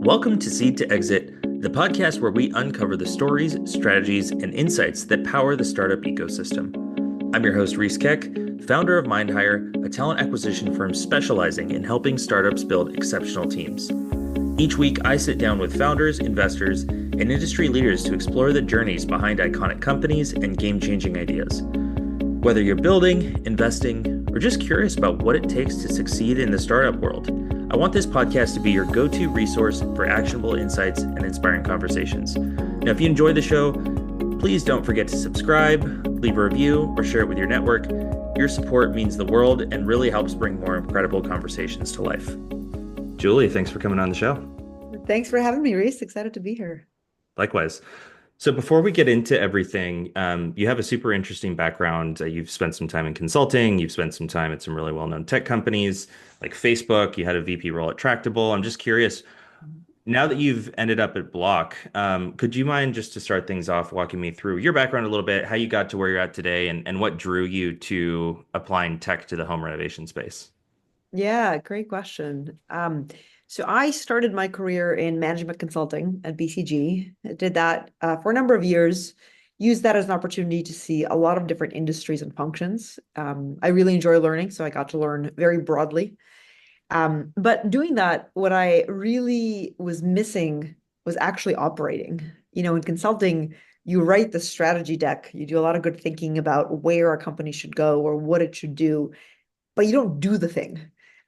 Welcome to Seed to Exit, the podcast where we uncover the stories, strategies, and insights that power the startup ecosystem. I'm your host, Reese Keck, founder of MindHire, a talent acquisition firm specializing in helping startups build exceptional teams. Each week, I sit down with founders, investors, and industry leaders to explore the journeys behind iconic companies and game-changing ideas. Whether you're building, investing, or just curious about what it takes to succeed in the startup world, I want this podcast to be your go-to resource for actionable insights and inspiring conversations. Now, if you enjoy the show, please don't forget to subscribe, leave a review, or share it with your network. Your support means the world and really helps bring more incredible conversations to life. Julie, thanks for coming on the show. Thanks for having me, Reese. Excited to be here. Likewise. So before we get into everything, you have a super interesting background. You've spent some time in consulting. You've spent some time at some really well-known tech companies like Facebook. You had a VP role at Tractable. I'm just curious, now that you've ended up at Block, could you mind just to start things off, walking me through your background a little bit, how you got to where you're at today, and what drew you to applying tech to the home renovation space? Yeah, great question. So I started my career in management consulting at BCG. I did that for a number of years, used that as an opportunity to see a lot of different industries and functions. I really enjoy learning, so I got to learn very broadly. But doing that, what I really was missing was actually operating. In consulting, you write the strategy deck, you do a lot of good thinking about where a company should go or what it should do, but you don't do the thing.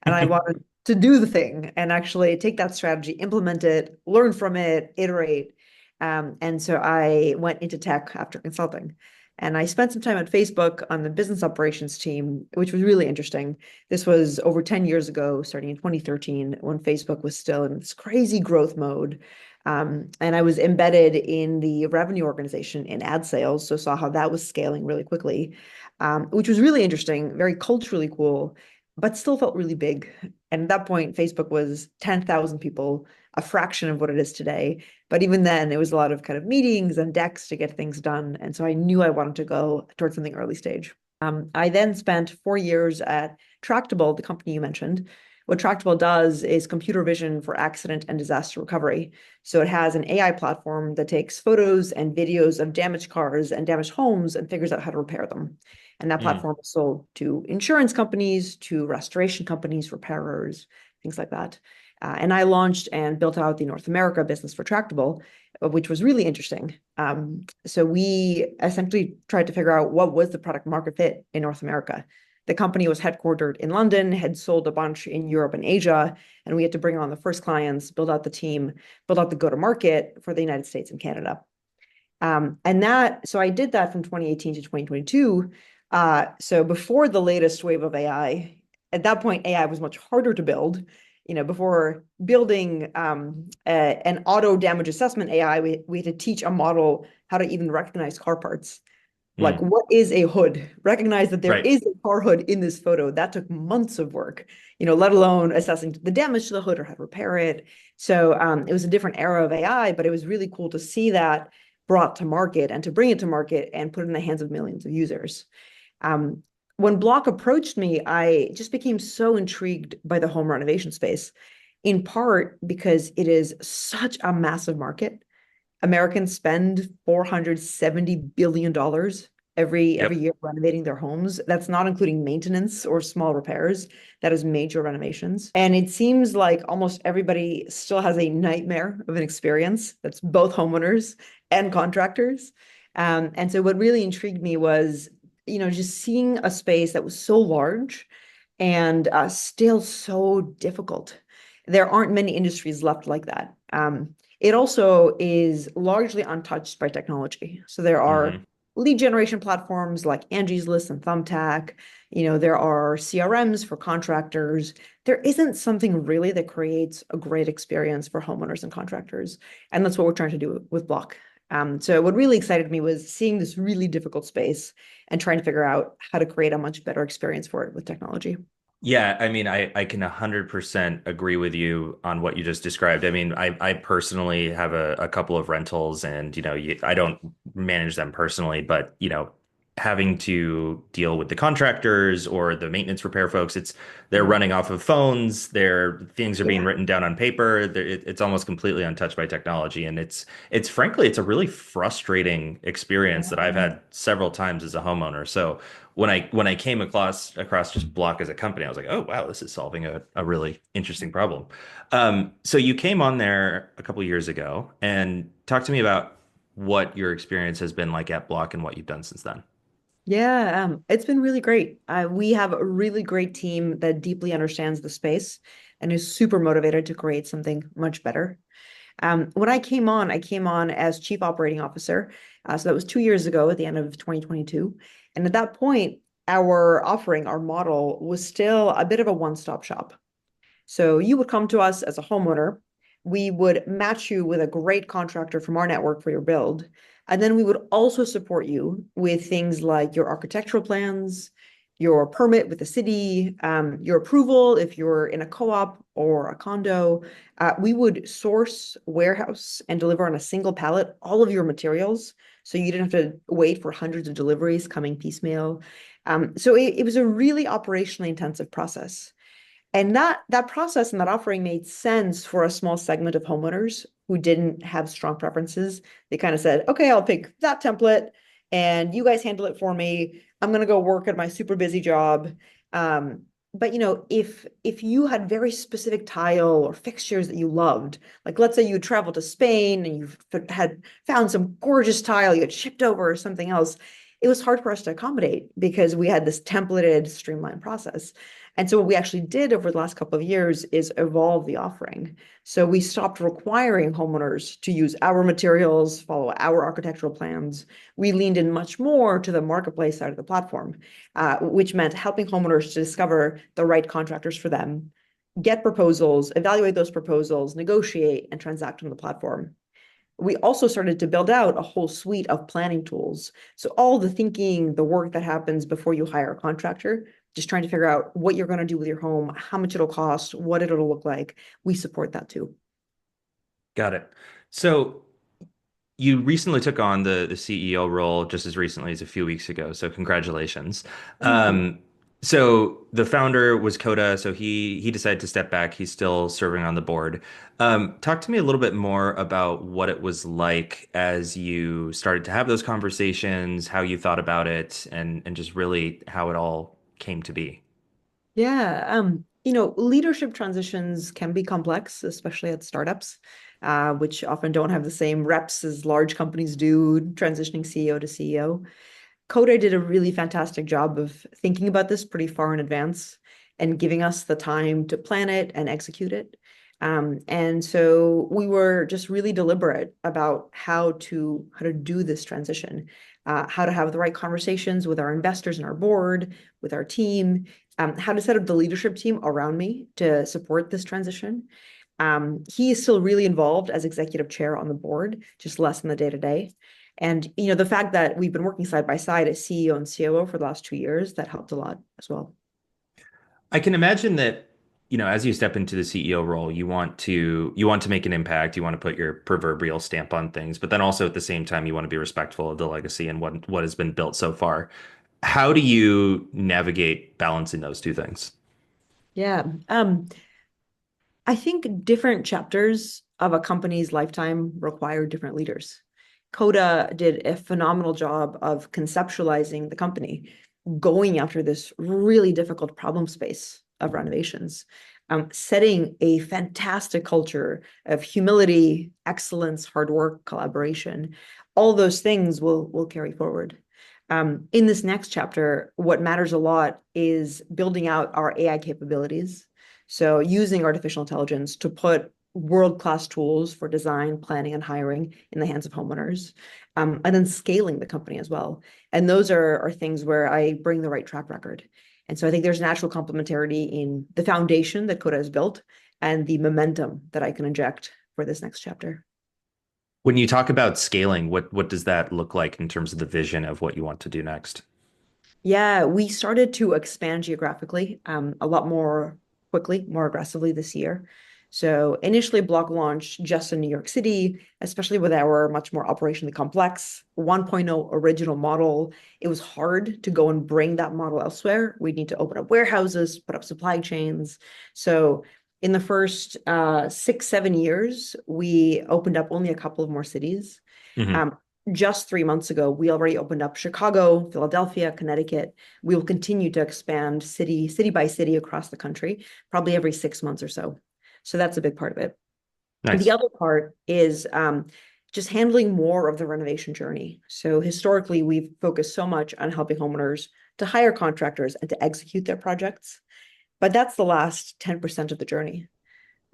And I wanted to do the thing and actually take that strategy, implement it, learn from it, iterate. And so I went into tech after consulting. And I spent some time at Facebook on the business operations team, which was really interesting. This was over 10 years ago, starting in 2013, when Facebook was still in this crazy growth mode. And I was embedded in the revenue organization in ad sales, so saw how that was scaling really quickly, which was really interesting, very culturally cool, but still felt really big. And at that point, Facebook was 10,000 people, a fraction of what it is today. But even then, it was a lot of kind of meetings and decks to get things done. And so I knew I wanted to go towards something early stage. I then spent 4 years at Tractable, the company you mentioned. What Tractable does is computer vision for accident and disaster recovery. So it has an AI platform that takes photos and videos of damaged cars and damaged homes and figures out how to repair them. And that platform is sold to insurance companies, to restoration companies, repairers, things like that. And I launched and built out the North America business for Tractable, which was really interesting. So we essentially tried to figure out what was the product market fit in North America. The company was headquartered in London, had sold a bunch in Europe and Asia, and we had to bring on the first clients, build out the team, build out the go-to-market for the United States and Canada. So I did that from 2018 to 2022. So before the latest wave of AI, at that point, AI was much harder to build. Before building an auto damage assessment AI, we had to teach a model how to even recognize car parts. Like, what is a hood? Recognize that there is a car hood in this photo. That took months of work, let alone assessing the damage to the hood or how to repair it. So it was a different era of AI, but it was really cool to see that brought to market and to bring it to market and put it in the hands of millions of users. When Block approached me, I just became so intrigued by the home renovation space, in part because it is such a massive market. Americans spend $470 billion every year renovating their homes. That's not including maintenance or small repairs. That is major renovations. And it seems like almost everybody still has a nightmare of an experience that's both homeowners and contractors. And so what really intrigued me was, just seeing a space that was so large and still so difficult. There aren't many industries left like that. It also is largely untouched by technology. So there are lead generation platforms like Angie's List and Thumbtack. There are CRMs for contractors. There isn't something really that creates a great experience for homeowners and contractors. And that's what we're trying to do with Block. So what really excited me was seeing this really difficult space and trying to figure out how to create a much better experience for it with technology. Yeah, I mean, I can 100% agree with you on what you just described. I mean, I personally have a couple of rentals and, I don't manage them personally, but, having to deal with the contractors or the maintenance repair folks. They're Mm. running off of phones. Their things are being Yeah. written down on paper. It's almost completely untouched by technology, and it's frankly it's a really frustrating experience that I've Yeah. had several times as a homeowner. So when I came across just Block as a company, I was like, oh wow, this is solving a really interesting problem. So you came on there a couple years ago, and talk to me about what your experience has been like at Block and what you've done since then. Yeah, it's been really great. We have a really great team that deeply understands the space and is super motivated to create something much better. When I came on as Chief Operating Officer. So that was 2 years ago at the end of 2022. And at that point, our offering, our model was still a bit of a one-stop shop. So you would come to us as a homeowner. We would match you with a great contractor from our network for your build. And then we would also support you with things like your architectural plans, your permit with the city, your approval if you're in a co-op or a condo. We would source, warehouse, and deliver on a single pallet all of your materials. So you didn't have to wait for hundreds of deliveries coming piecemeal. So it was a really operationally intensive process. And that process and that offering made sense for a small segment of homeowners who didn't have strong preferences. They kind of said, okay, I'll pick that template and you guys handle it for me. I'm gonna go work at my super busy job. Um, but if you had very specific tile or fixtures that you loved, like let's say you traveled to Spain and you had found some gorgeous tile you had shipped over or something else, it was hard for us to accommodate because we had this templated, streamlined process. And so what we actually did over the last couple of years is evolve the offering. So we stopped requiring homeowners to use our materials, follow our architectural plans. We leaned in much more to the marketplace side of the platform, which meant helping homeowners to discover the right contractors for them, get proposals, evaluate those proposals, negotiate, and transact on the platform. We also started to build out a whole suite of planning tools. So all the thinking, the work that happens before you hire a contractor, just trying to figure out what you're going to do with your home, how much it'll cost, what it'll look like. We support that too. Got it. So you recently took on the CEO role just as recently as a few weeks ago. So congratulations. Thank you. So the founder was Coda, so he decided to step back. He's still serving on the board. Talk to me a little bit more about what it was like as you started to have those conversations, how you thought about it, and just really how it all came to be. Yeah, leadership transitions can be complex, especially at startups, which often don't have the same reps as large companies do, transitioning CEO to CEO. Coda did a really fantastic job of thinking about this pretty far in advance and giving us the time to plan it and execute it. And so we were just really deliberate about how to do this transition, how to have the right conversations with our investors and our board, with our team, how to set up the leadership team around me to support this transition. He is still really involved as executive chair on the board, just less in the day to day. And the fact that we've been working side by side as CEO and COO for the last 2 years, that helped a lot as well. I can imagine that, as you step into the CEO role, you want to make an impact, you want to put your proverbial stamp on things, but then also at the same time you want to be respectful of the legacy and what has been built so far. How do you navigate balancing those two things? Yeah. I think different chapters of a company's lifetime require different leaders. Coda did a phenomenal job of conceptualizing the company, going after this really difficult problem space of renovations, setting a fantastic culture of humility, excellence, hard work, collaboration. All those things will carry forward. In this next chapter, what matters a lot is building out our AI capabilities. So using artificial intelligence to put world-class tools for design, planning, and hiring in the hands of homeowners, and then scaling the company as well. And those are things where I bring the right track record. And so I think there's natural complementarity in the foundation that Coda has built and the momentum that I can inject for this next chapter. When you talk about scaling, what does that look like in terms of the vision of what you want to do next? Yeah, we started to expand geographically a lot more quickly, more aggressively this year. So initially Block launched just in New York City, especially with our much more operationally complex 1.0 original model. It was hard to go and bring that model elsewhere. We need to open up warehouses, put up supply chains. So in the first 6, 7 years, we opened up only a couple of more cities. Hmm. Um, just 3 months ago, we already opened up Chicago, Philadelphia, Connecticut. We will continue to expand city by city across the country, probably every 6 months or so. So that's a big part of it. The Nice. other part is just handling more of the renovation journey. So historically, we've focused so much on helping homeowners to hire contractors and to execute their projects. But that's the last 10% of the journey.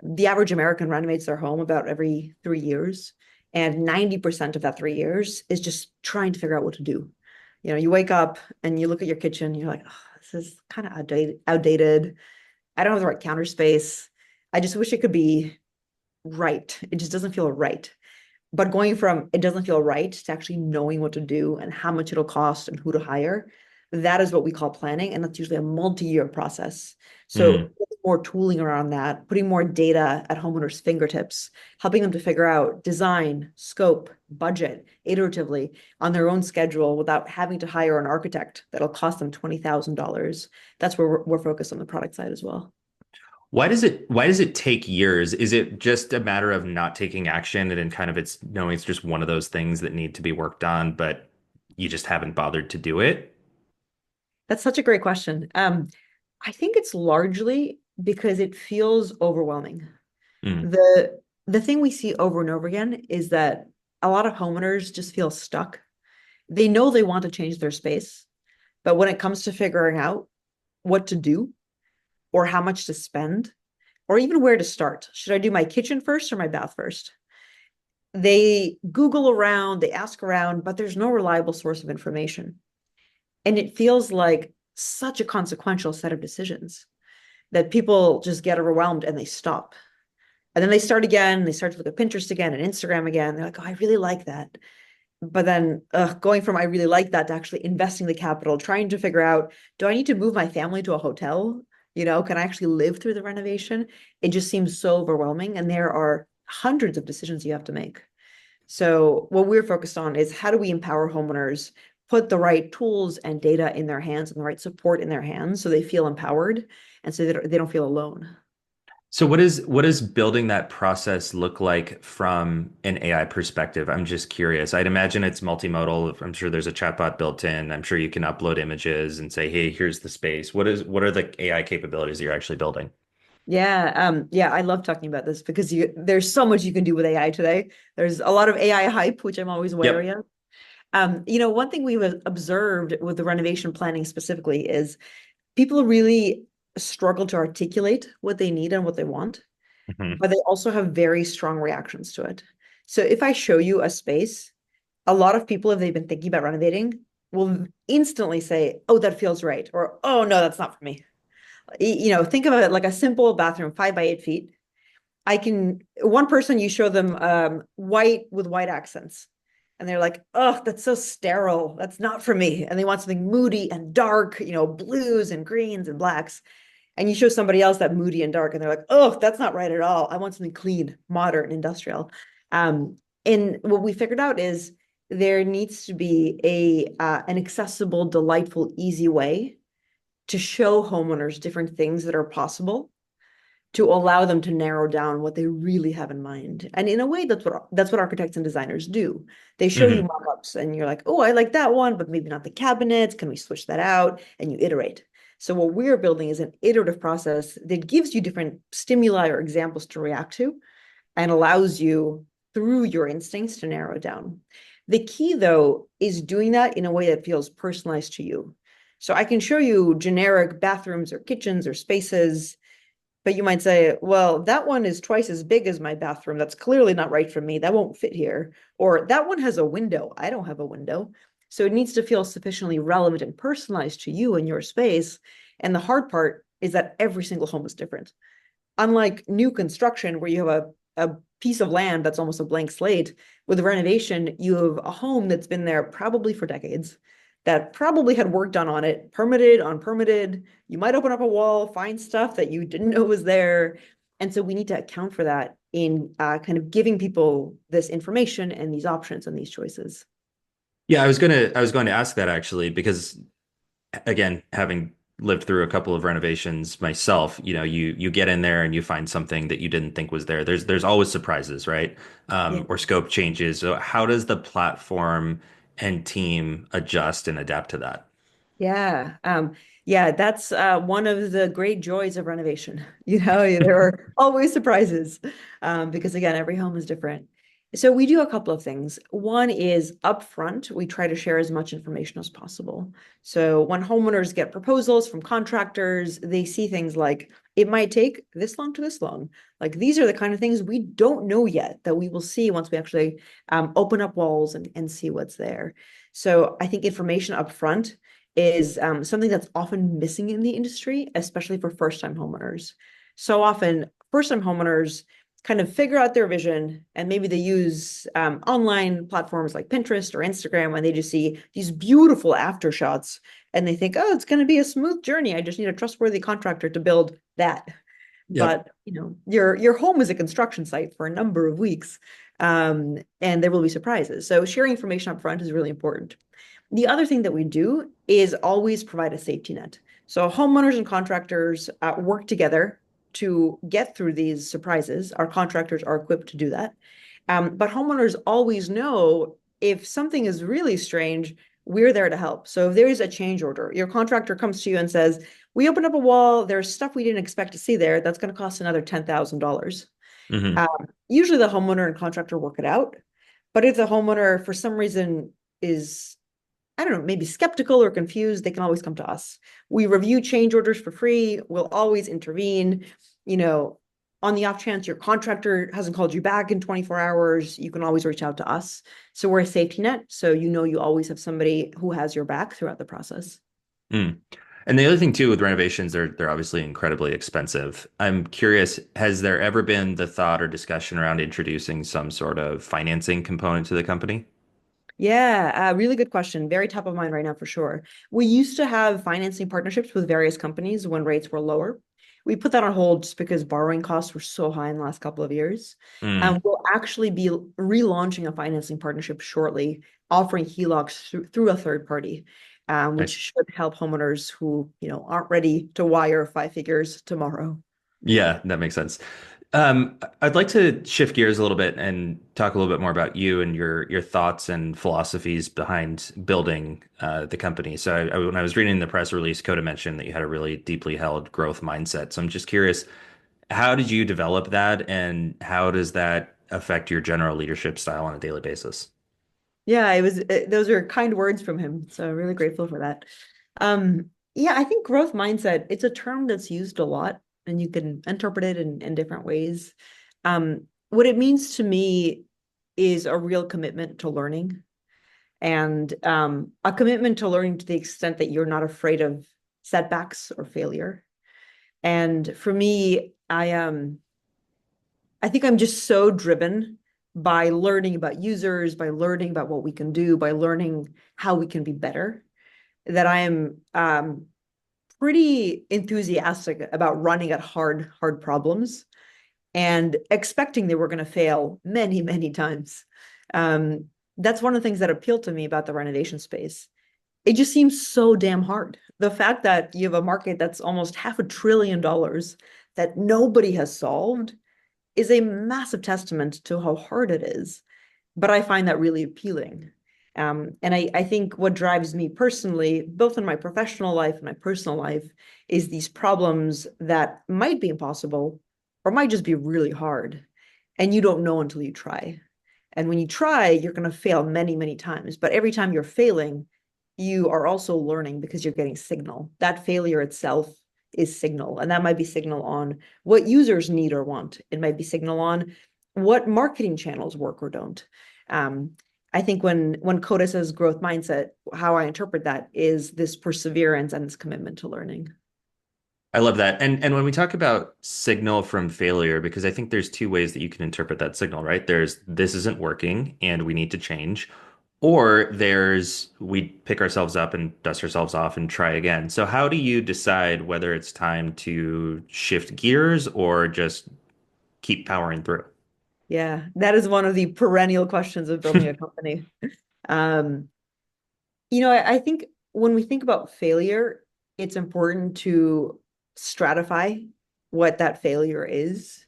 The average American renovates their home about every 3 years, and 90% of that 3 years is just trying to figure out what to do. You wake up and you look at your kitchen, you're like, oh, this is kind of outdated. I don't have the right counter space. I just wish it could be right. It just doesn't feel right. But going from it doesn't feel right to actually knowing what to do and how much it'll cost and who to hire, that is what we call planning. And that's usually a multi-year process. So Hmm. more tooling around that, putting more data at homeowners' fingertips, helping them to figure out design, scope, budget iteratively on their own schedule without having to hire an architect that'll cost them $20,000. That's where we're focused on the product side as well. Why does it take years? Is it just a matter of not taking action and then kind of it's knowing it's just one of those things that need to be worked on, but you just haven't bothered to do it? That's such a great question. I think it's largely because it feels overwhelming. Mm. The thing we see over and over again is that a lot of homeowners just feel stuck. They know they want to change their space, but when it comes to figuring out what to do or how much to spend or even where to start, should I do my kitchen first or my bath first? They Google around, they ask around, but there's no reliable source of information. And it feels like such a consequential set of decisions that people just get overwhelmed and they stop. And then they start again, they start to look at Pinterest again and Instagram again. They're like, oh, I really like that. But then going from I really like that to actually investing the capital, trying to figure out, do I need to move my family to a hotel? Can I actually live through the renovation? It just seems so overwhelming. And there are hundreds of decisions you have to make. So what we're focused on is how do we empower homeowners, put the right tools and data in their hands and the right support in their hands so they feel empowered and so they don't feel alone. So what does building that process look like from an AI perspective? I'm just curious. I'd imagine it's multimodal. I'm sure there's a chatbot built in. I'm sure you can upload images and say, "Hey, here's the space." What are the AI capabilities that you're actually building? Yeah, I love talking about this because there's so much you can do with AI today. There's a lot of AI hype, which I'm always wary Yep. of. One thing we've observed with the renovation planning specifically is people really struggle to articulate what they need and what they want, Hmm. but they also have very strong reactions to it. So if I show you a space, a lot of people, if they've been thinking about renovating, will instantly say, "Oh, that feels right," or "Oh, no, that's not for me." Think of it like a simple bathroom, 5 by 8 feet. One person, you show them white with white accents, and they're like, "Oh, that's so sterile. That's not for me." And they want something moody and dark, blues and greens and blacks. And you show somebody else that moody and dark, and they're like, "Oh, that's not right at all. I want something clean, modern, industrial." And what we figured out is there needs to be an accessible, delightful, easy way to show homeowners different things that are possible to allow them to narrow down what they really have in mind. And in a way, that's what architects and designers do. They show you Hmm. mock-ups and you're like, "Oh, I like that one, but maybe not the cabinets. Can we switch that out?" And you iterate. So what we're building is an iterative process that gives you different stimuli or examples to react to and allows you through your instincts to narrow it down. The key, though, is doing that in a way that feels personalized to you. So I can show you generic bathrooms or kitchens or spaces, but you might say, "Well, that one is twice as big as my bathroom. That's clearly not right for me. That won't fit here." Or that one has a window. I don't have a window. So it needs to feel sufficiently relevant and personalized to you and your space. And the hard part is that every single home is different. Unlike new construction, where you have a piece of land that's almost a blank slate, with renovation, you have a home that's been there probably for decades, that probably had work done on it, permitted, unpermitted. You might open up a wall, find stuff that you didn't know was there. And so we need to account for that in kind of giving people this information and these options and these choices. Yeah, I was going to ask that actually because again, having lived through a couple of renovations myself, you get in there and you find something that you didn't think was there. There's always surprises, right? Yeah. Or scope changes. So how does the platform and team adjust and adapt to that? Yeah. Yeah, that's one of the great joys of renovation. There are always surprises because again, every home is different. So we do a couple of things. One is upfront, we try to share as much information as possible. So when homeowners get proposals from contractors, they see things like it might take this long to this long. Like these are the kind of things we don't know yet that we will see once we actually open up walls and see what's there. So I think information upfront is something that's often missing in the industry, especially for first-time homeowners. So often, first-time homeowners kind of figure out their vision, and maybe they use online platforms like Pinterest or Instagram, and they just see these beautiful after shots, and they think, "Oh, it's going to be a smooth journey. I just need a trustworthy contractor to build that." Yep. But your home is a construction site for a number of weeks, and there will be surprises. So sharing information up front is really important. The other thing that we do is always provide a safety net. So homeowners and contractors work together to get through these surprises. Our contractors are equipped to do that. But homeowners always know if something is really strange, we're there to help. So if there is a change order, your contractor comes to you and says, we opened up a wall, there's stuff we didn't expect to see there, that's going to cost another $10,000. Hmm. Um, Usually the homeowner and contractor work it out. But if the homeowner, for some reason, is I don't know, maybe skeptical or confused, they can always come to us. We review change orders for free. We'll always intervene. You know, on the off chance your contractor hasn't called you back in 24 hours, you can always reach out to us. So we're a safety net. So you always have somebody who has your back throughout the process. Mm. And the other thing too with renovations, they're obviously incredibly expensive. I'm curious, has there ever been the thought or discussion around introducing some sort of financing component to the company? Yeah, really good question. Very top of mind right now for sure. We used to have financing partnerships with various companies when rates were lower. We put that on hold just because borrowing costs were so high in the last couple of years. Mm. We'll actually be relaunching a financing partnership shortly, offering HELOCs through a third party, which Nice. should help homeowners who, aren't ready to wire five figures tomorrow. Yeah, that makes sense. I'd like to shift gears a little bit and talk a little bit more about you and your thoughts and philosophies behind building the company. So when I was reading the press release, Coda mentioned that you had a really deeply held growth mindset. So I'm just curious, how did you develop that, and how does that affect your general leadership style on a daily basis? Yeah, those are kind words from him. So really grateful for that. Yeah, I think growth mindset, it's a term that's used a lot and you can interpret it in different ways. What it means to me is a real commitment to learning and a commitment to learning to the extent that you're not afraid of setbacks or failure. And for me, I think I'm just so driven by learning about users, by learning about what we can do, by learning how we can be better, that I am pretty enthusiastic about running at hard problems and expecting that we're going to fail many, many times. Um, that's one of the things that appealed to me about the renovation space. It just seems so damn hard. The fact that you have a market that's almost $500 billion that nobody has solved is a massive testament to how hard it is. But I find that really appealing. And I think what drives me personally, both in my professional life and my personal life, is these problems that might be impossible or might just be really hard. And you don't know until you try. And when you try, you're going to fail many, many times. But every time you're failing, you are also learning because you're getting signal. That failure itself is signal. And that might be signal on what users need or want. It might be signal on what marketing channels work or don't. Um, I think when Coda says growth mindset, how I interpret that is this perseverance and this commitment to learning. I love that. And when we talk about signal from failure, because I think there's two ways that you can interpret that signal, right? There's this isn't working and we need to change, or there's we pick ourselves up and dust ourselves off and try again. So how do you decide whether it's time to shift gears or just keep powering through? Yeah, that is one of the perennial questions of building a company. Um, I think when we think about failure, it's important to stratify what that failure is.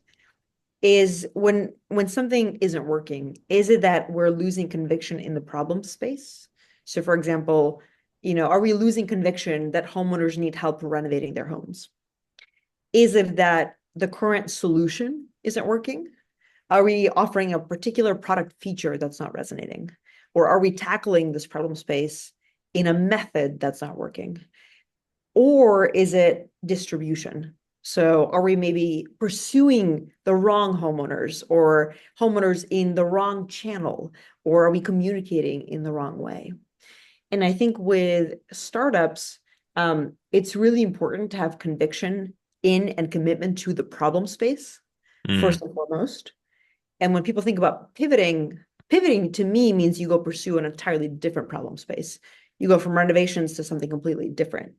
Is when something isn't working, is it that we're losing conviction in the problem space? So for example, are we losing conviction that homeowners need help renovating their homes? Is it that the current solution isn't working? Are we offering a particular product feature that's not resonating? Or are we tackling this problem space in a method that's not working? Or is it distribution? So are we maybe pursuing the wrong homeowners or homeowners in the wrong channel? Or are we communicating in the wrong way? And I think with startups, it's really important to have conviction in and commitment to the problem space, first Mm, and foremost. And when people think about pivoting to me means you go pursue an entirely different problem space. You go from renovations to something completely different.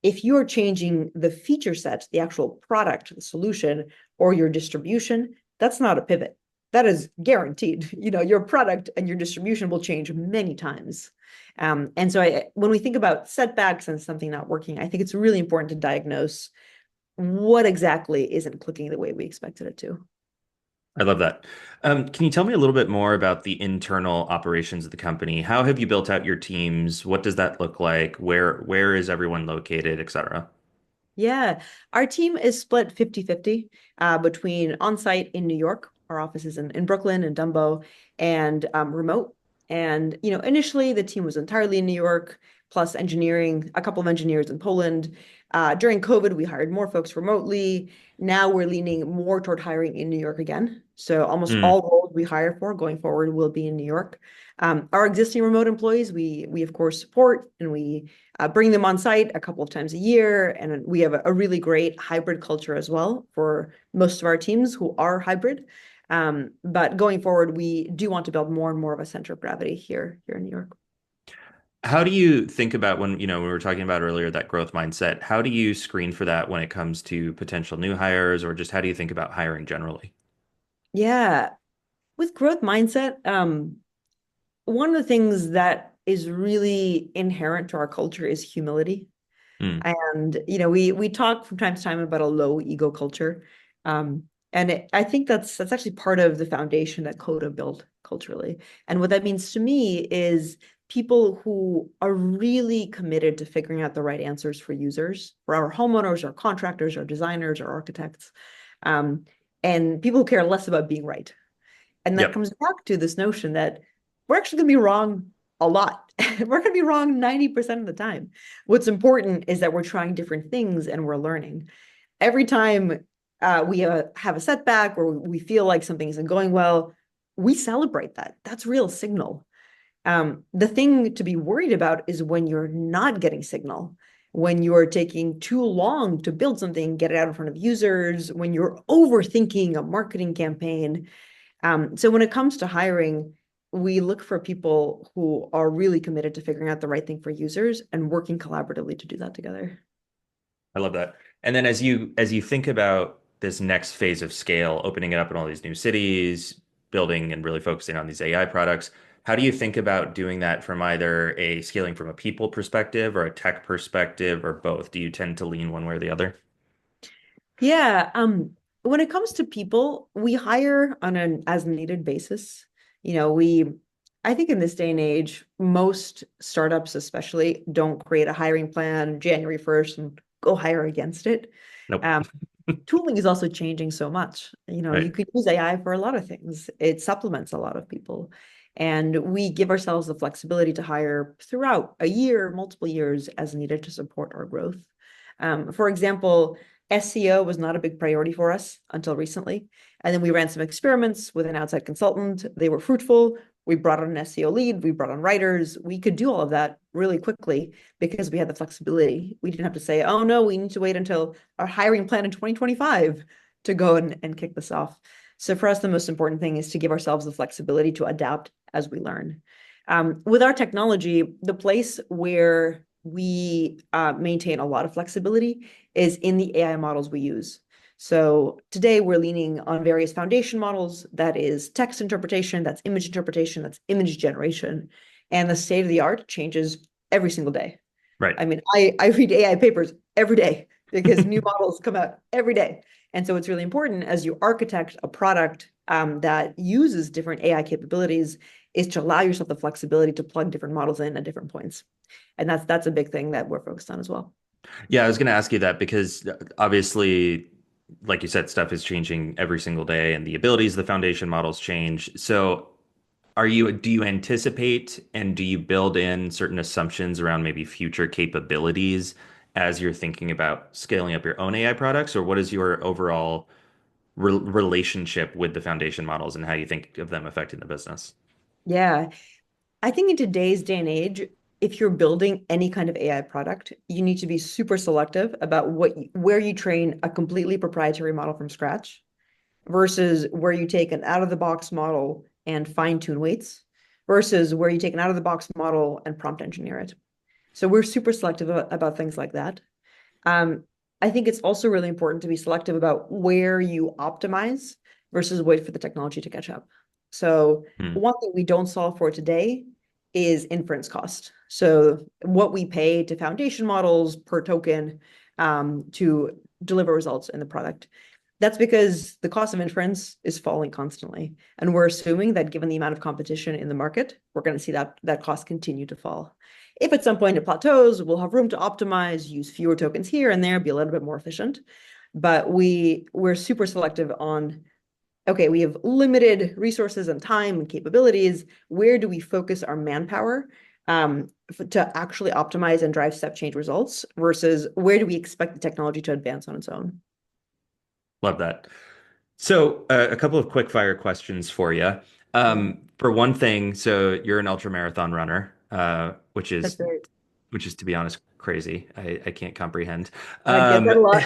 If you're changing the feature set, the actual product, the solution, or your distribution, that's not a pivot. That is guaranteed. Your product and your distribution will change many times. And so when we think about setbacks and something not working, I think it's really important to diagnose what exactly isn't clicking the way we expected it to. I love that. Can you tell me a little bit more about the internal operations of the company? How have you built out your teams? What does that look like? Where is everyone located, et cetera? Yeah, our team is split 50-50 between on-site in New York, our office is in Brooklyn and Dumbo, and remote. And, initially the team was entirely in New York, plus engineering, a couple of engineers in Poland. During COVID, we hired more folks remotely. Now we're leaning more toward hiring in New York again. So almost Mm. all roles we hire for going forward will be in New York. Our existing remote employees, we of course support and we bring them on site a couple of times a year. And we have a really great hybrid culture as well for most of our teams who are hybrid. But going forward, we do want to build more and more of a center of gravity here in New York. How do you think about when we were talking about earlier that growth mindset? How do you screen for that when it comes to potential new hires, or just how do you think about hiring generally? Yeah, with growth mindset, one of the things that is really inherent to our culture is humility. Mm, And we talk from time to time about a low ego culture, and I think that's actually part of the foundation that Coda built culturally. And what that means to me is people who are really committed to figuring out the right answers for users, for our homeowners, our contractors, our designers, our architects, um, and people who care less about being right. And that yep, comes back to this notion that we're actually going to be wrong a lot. We're going to be wrong 90% of the time. What's important is that we're trying different things and we're learning. Every time we have a setback or we feel like something isn't going well, we celebrate that. That's real signal. The thing to be worried about is when you're not getting signal, when you're taking too long to build something, get it out in front of users, when you're overthinking a marketing campaign. So when it comes to hiring, we look for people who are really committed to figuring out the right thing for users and working collaboratively to do that together. I love that. And then as you think about this next phase of scale, opening it up in all these new cities, building and really focusing on these AI products, how do you think about doing that from either a scaling from a people perspective or a tech perspective or both? Do you tend to lean one way or the other? Yeah, when it comes to people, we hire on an as needed basis. I think in this day and age, most startups especially don't create a hiring plan January 1st and go hire against it. Nope. Um, Tooling is also changing so much. You Right. could use AI for a lot of things. It supplements a lot of people. And we give ourselves the flexibility to hire throughout a year, multiple years as needed to support our growth. For example, SEO was not a big priority for us until recently. And then we ran some experiments with an outside consultant. They were fruitful. We brought on an SEO lead, we brought on writers. We could do all of that really quickly because we had the flexibility. We didn't have to say, oh no, we need to wait until our hiring plan in 2025 to go and kick this off. So for us, the most important thing is to give ourselves the flexibility to adapt as we learn. With our technology, the place where we maintain a lot of flexibility is in the AI models we use. So today we're leaning on various foundation models. That is text interpretation, that's image interpretation, that's image generation. And the state of the art changes every single day. Right. I mean, I read AI papers every day because new models come out every day. And so it's really important as you architect a product that uses different AI capabilities is to allow yourself the flexibility to plug different models in at different points. And that's a big thing that we're focused on as well. Yeah, I was going to ask you that because obviously, like you said, stuff is changing every single day and the abilities of the foundation models change. So do you anticipate and do you build in certain assumptions around maybe future capabilities as you're thinking about scaling up your own AI products, or what is your overall relationship with the foundation models and how you think of them affecting the business? Yeah. I think in today's day and age, if you're building any kind of AI product, you need to be super selective about where you train a completely proprietary model from scratch versus where you take an out-of-the-box model and fine-tune weights versus where you take an out-of-the-box model and prompt engineer it. So we're super selective about things like that. Um, I think it's also really important to be selective about where you optimize versus wait for the technology to catch up. So Hmm. one thing we don't solve for today is inference cost. So what we pay to foundation models per token to deliver results in the product. That's because the cost of inference is falling constantly. And we're assuming that given the amount of competition in the market, we're going to see that cost continue to fall. If at some point it plateaus, we'll have room to optimize, use fewer tokens here and there, be a little bit more efficient. But we're super selective on, okay, we have limited resources and time and capabilities. Where do we focus our manpower to actually optimize and drive step change results versus where do we expect the technology to advance on its own? Love that. So, a couple of quick fire questions for you. Yeah, For one thing, so you're an ultra marathon runner, that's right. which is to be honest crazy. I can't comprehend. I get that a lot.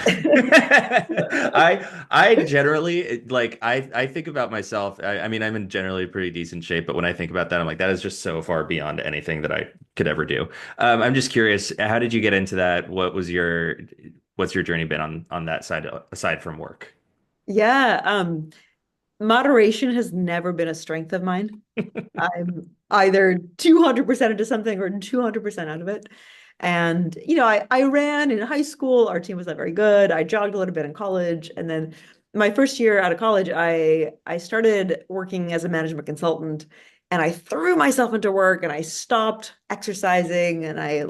I generally I think about myself. I mean, I'm in generally pretty decent shape, but when I think about that, I'm like that is just so far beyond anything that I could ever do. I'm just curious, how did you get into that? What's your journey been on that side aside from work? Yeah, moderation has never been a strength of mine. I'm either 200% into something or 200% out of it. And, I ran in high school. Our team was not very good. I jogged a little bit in college. And then my first year out of college, I started working as a management consultant and I threw myself into work and I stopped exercising and I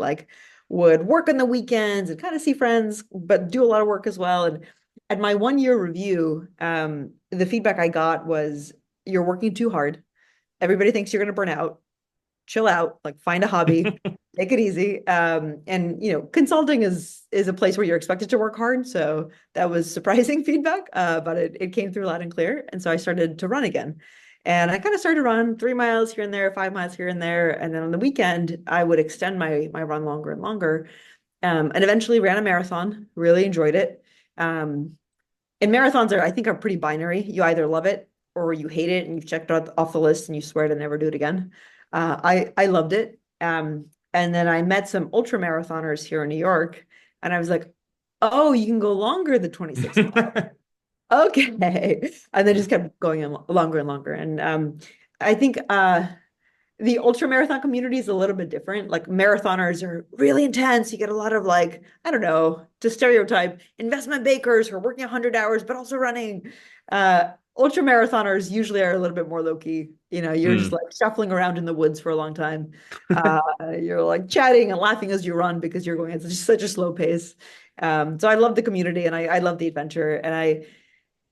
would work on the weekends and kind of see friends, but do a lot of work as well. And at my 1 year review, the feedback I got was, you're working too hard. Everybody thinks you're going to burn out. Chill out, like find a hobby, take it easy. And consulting is a place where you're expected to work hard. So that was surprising feedback, but it came through loud and clear. And so I started to run again. And I kind of started to run 3 miles here and there, 5 miles here and there. And then on the weekend, I would extend my run longer and longer. And eventually ran a marathon, really enjoyed it. Um, and marathons I think, are pretty binary. You either love it or you hate it and you've checked it off the list and you swear to never do it again. I loved it. And then I met some ultra marathoners here in New York, and I was like, oh, you can go longer than 26 miles. Okay. And then just kept going in longer and longer. And I think the ultra marathon community is a little bit different. Like marathoners are really intense. You get a lot of I don't know, to stereotype, investment bakers who are working 100 hours, but also running. Ultra marathoners usually are a little bit more low key. You're just Hmm. shuffling around in the woods for a long time. Uh, you're chatting and laughing as you run because you're going at such a slow pace. So I love the community and I love the adventure. And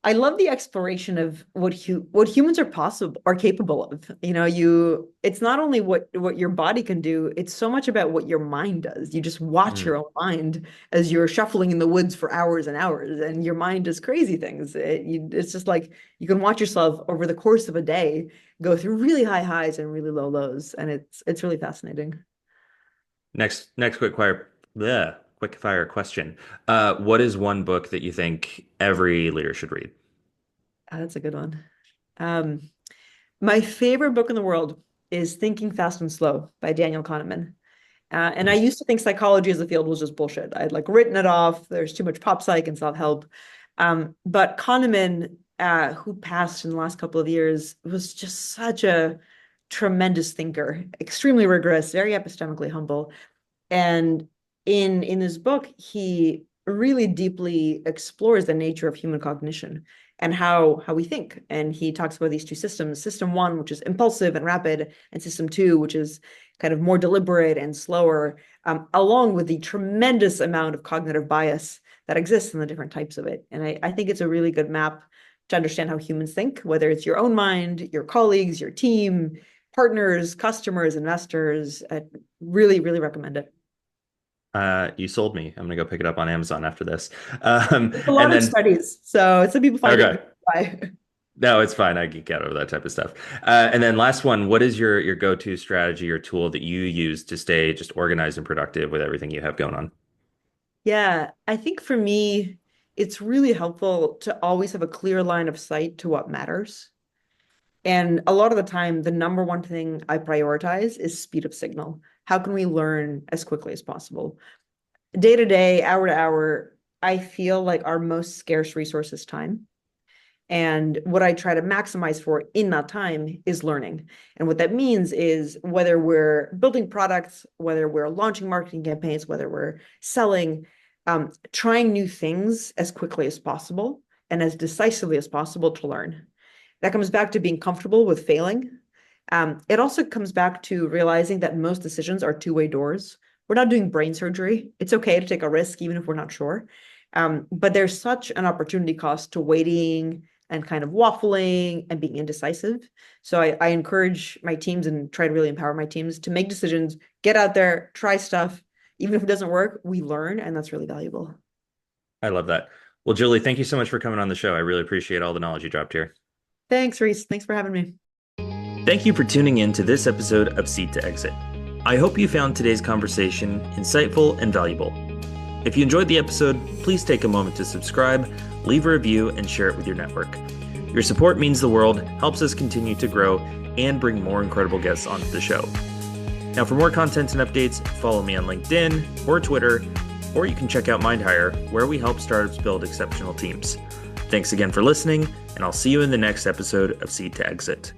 I love the exploration of what humans are capable of. It's not only what your body can do, it's so much about what your mind does. You just watch Hmm. your own mind as you're shuffling in the woods for hours and hours, and your mind does crazy things. It's just like you can watch yourself over the course of a day go through really high highs and really low lows, and it's really fascinating. Next quick fire question. What is one book that you think every leader should read? That's a good one. Um, my favorite book in the world is Thinking Fast and Slow by Daniel Kahneman. And I Hmm. used to think psychology as a field was just bullshit. I'd written it off. There's too much pop psych and self-help. But Kahneman, who passed in the last couple of years, was just such a tremendous thinker, extremely rigorous, very epistemically humble. And in this book, he really deeply explores the nature of human cognition and how we think. And he talks about these two systems, system one, which is impulsive and rapid, and system two, which is kind of more deliberate and slower, along with the tremendous amount of cognitive bias that exists in the different types of it. And I think it's a really good map to understand how humans think, whether it's your own mind, your colleagues, your team, partners, customers, investors. I really, really recommend it. You sold me. I'm gonna go pick it up on Amazon after this. A And lot of then, studies, so some people find okay, it why. no, it's fine. I geek out over that type of stuff. And then last one, what is your go-to strategy or tool that you use to stay just organized and productive with everything you have going on? Yeah, I think for me, it's really helpful to always have a clear line of sight to what matters. And a lot of the time, the number one thing I prioritize is speed of signal. How can we learn as quickly as possible? Day to day, hour to hour, I feel like our most scarce resource is time. And what I try to maximize for in that time is learning. And what that means is whether we're building products, whether we're launching marketing campaigns, whether we're selling, trying new things as quickly as possible and as decisively as possible to learn. That comes back to being comfortable with failing. It also comes back to realizing that most decisions are two-way doors. We're not doing brain surgery. It's okay to take a risk, even if we're not sure. But there's such an opportunity cost to waiting and kind of waffling and being indecisive. So I encourage my teams and try to really empower my teams to make decisions, get out there, try stuff. Even if it doesn't work, we learn, and that's really valuable. I love that. Well, Julie, thank you so much for coming on the show. I really appreciate all the knowledge you dropped here. Thanks, Reese. Thanks for having me. Thank you for tuning in to this episode of Seed to Exit. I hope you found today's conversation insightful and valuable. If you enjoyed the episode, please take a moment to subscribe, leave a review, and share it with your network. Your support means the world, helps us continue to grow, and bring more incredible guests onto the show. Now, for more content and updates, follow me on LinkedIn or Twitter, or you can check out MindHire, where we help startups build exceptional teams. Thanks again for listening, and I'll see you in the next episode of Seed to Exit.